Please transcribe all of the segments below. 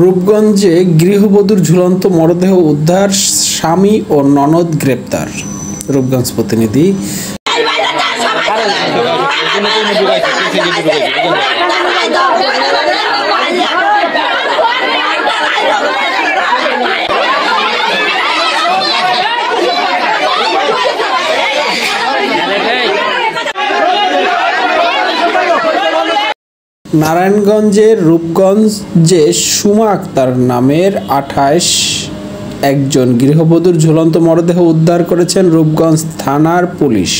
রূপগঞ্জে গৃহবধূর ঝুলন্ত মরদেহ উদ্ধার, স্বামী ও ননদ গ্রেপ্তার। রূপগঞ্জ প্রতিনিধি। নারায়ণগঞ্জের রূপগঞ্জে সুমা আক্তার নামের 28 একজন গৃহবধূর ঝুলন্ত মরদেহ উদ্ধার করেছেন রূপগঞ্জ থানার পুলিশ।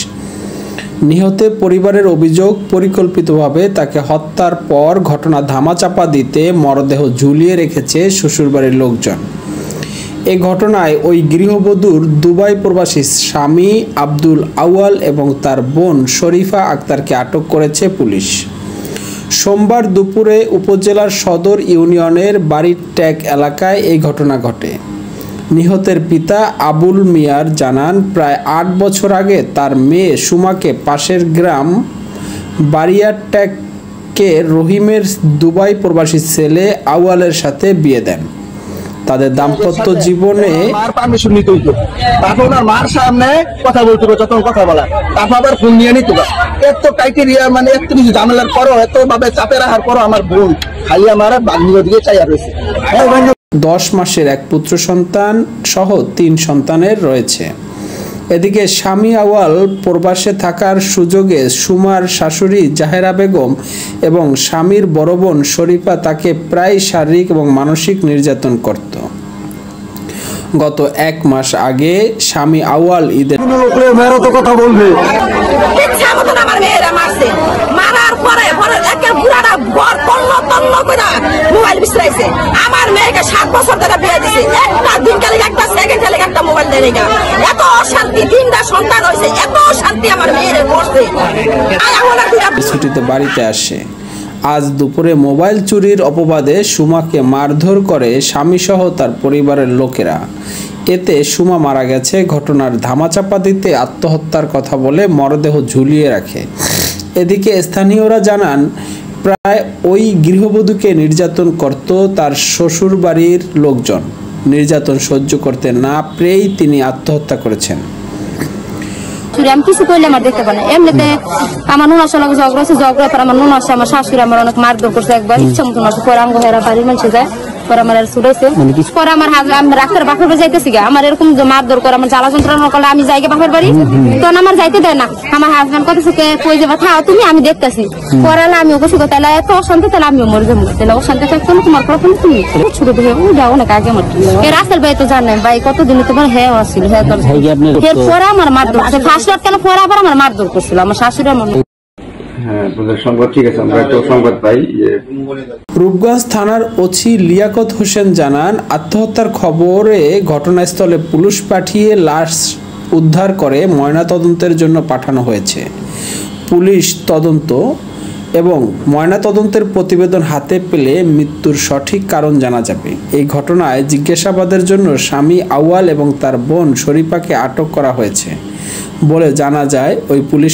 নিহতের পরিবারের অভিযোগ, পরিকল্পিতভাবে তাকে হত্যার পর ঘটনা ধামাচাপা দিতে মরদেহ ঝুলিয়ে রেখেছে শ্বশুরবাড়ির লোকজন। এ ঘটনায় ওই গৃহবধূর দুবাই প্রবাসী স্বামী আব্দুল আউয়াল এবং তার বোন শরীফা আক্তারকে আটক করেছে পুলিশ। সোমবার দুপুরে উপজেলার সদর ইউনিয়নের বাড়ির ট্যাগ এলাকায় এই ঘটনা ঘটে। নিহতের পিতা আবুল মিয়ার জানান, প্রায় 8 বছর আগে তার মেয়ে সুমাকে পাশের গ্রাম বাড়িয়ার ট্যাগকে রহিমের দুবাই প্রবাসী ছেলে আউয়ালের সাথে বিয়ে দেন। তাদের দাম্পত্য জীবনে মার পারমিশন নিতে হইতো, তারপর ওনার মার সামনে কথা বলতে হবে, যত কথা বলা, তারপর আবার ফোন নিয়ে নিত। এত ক্রাইটেরিয়া, মানে এত কিছু ঝামেলার পরও, এত ভাবে চাপে রাখার পরও আমার বোন খালি আমার বাগ্নির দিকে চাইয়া রয়েছে। 10 মাসের এক পুত্র সন্তান সহ 3 সন্তানের রয়েছে। এদিকে স্বামী আউয়াল প্রবাসে থাকার সুযোগে সুমার শাশুড়ি জাহেরা বেগম এবং স্বামীর বড় বোন শরীফা তাকে প্রায় শারীরিক এবং মানসিক নির্যাতন করত। গত 1 মাস আগে স্বামী আউয়াল ঈদের কথা বলবে মোবাইল বিছরাইছে। আমার মেয়েকে 7 বছর ধরে বিয়ে দিছে, একটা দিন খালি একটা সেকেন্ড খালি একটা মোবাইল দেয় না। এত অশান্তি, 3টা সন্তান হয়েছে, এত অশান্তি আমার মেয়ের করছে। ছুটিতে বাড়িতে আসে। আজ দুপুরে মোবাইল চুরির অপবাদে সুমাকে মারধর করে স্বামীসহ তার পরিবারের লোকেরা। এতে সুমা মারা গেছে। ঘটনার ধামাচাপা দিতে আত্মহত্যার কথা বলে মরদেহ ঝুলিয়ে রাখে। এদিকে স্থানীয়রা জানান, প্রায় ওই গৃহবধূকে নির্যাতন করত তার শ্বশুর বাড়ির লোকজন। নির্যাতন সহ্য করতে না পেরেই তিনি আত্মহত্যা করেছেন। আমি কিছু করলে আমার দেখতে পাই না। এমনিতে আমার নুন আসা লাগে ঝগড়া আছে, ঝগড়া পর আমার নুন আসে, আমার শাশুড়ি আমার অনেক মারধর করছে। একবার ইচ্ছা মতন আসে, পরে আঙ্গ হেরা বাড়ির মানুষ যায়, পরে আমার আর ছুটাইছে। পরে আমার আমি রাস্তার বাপের বাড়ি যাইতেছি, আমার এরকম মারধর করে, আমার জ্বালা যন্ত্রণা করলে আমি যাই বাপের বাড়ি, তখন আমার যাইতে দেয় না। আমার হাজবেন্ড কত সুখে কই যাবা, থাও তুমি, আমি দেখতেছি। পরে আমি ওকে সুখে, তাহলে এত অশান্তি, তাহলে আমিও মরে যাবো। তাহলে অশান্তি থাকতো না, তোমার কথা তুমি ছোট দেখে যাও অনেক আগে আমার এই রাস্তার বাড়ি তো জানেন ভাই, কতদিনে তোমার হ্যাঁ আসছিল, হ্যাঁ পরে আমার মারধর করছে। ফার্স্ট রাত কেন পরে আবার আমার মারধর করছিল আমার শাশুড়ি। আমার রূপগঞ্জ থানার ওসি লিয়াকত হোসেন জানান, আত্মহত্যার খবরে ঘটনাস্থলে পুলিশ পাঠিয়ে লাশ উদ্ধার করে ময়নাতদন্তের জন্য পাঠানো হয়েছে। পুলিশ তদন্ত এবং ময়নাতদন্তের প্রতিবেদন হাতে পেলে মৃত্যুর সঠিক কারণ জানা যাবে। এই ঘটনায় জিজ্ঞাসাবাদের জন্য স্বামী আউয়াল এবং তার বোন শরীফাকে আটক করা হয়েছে বলে জানা যায়। ওই পুলিশ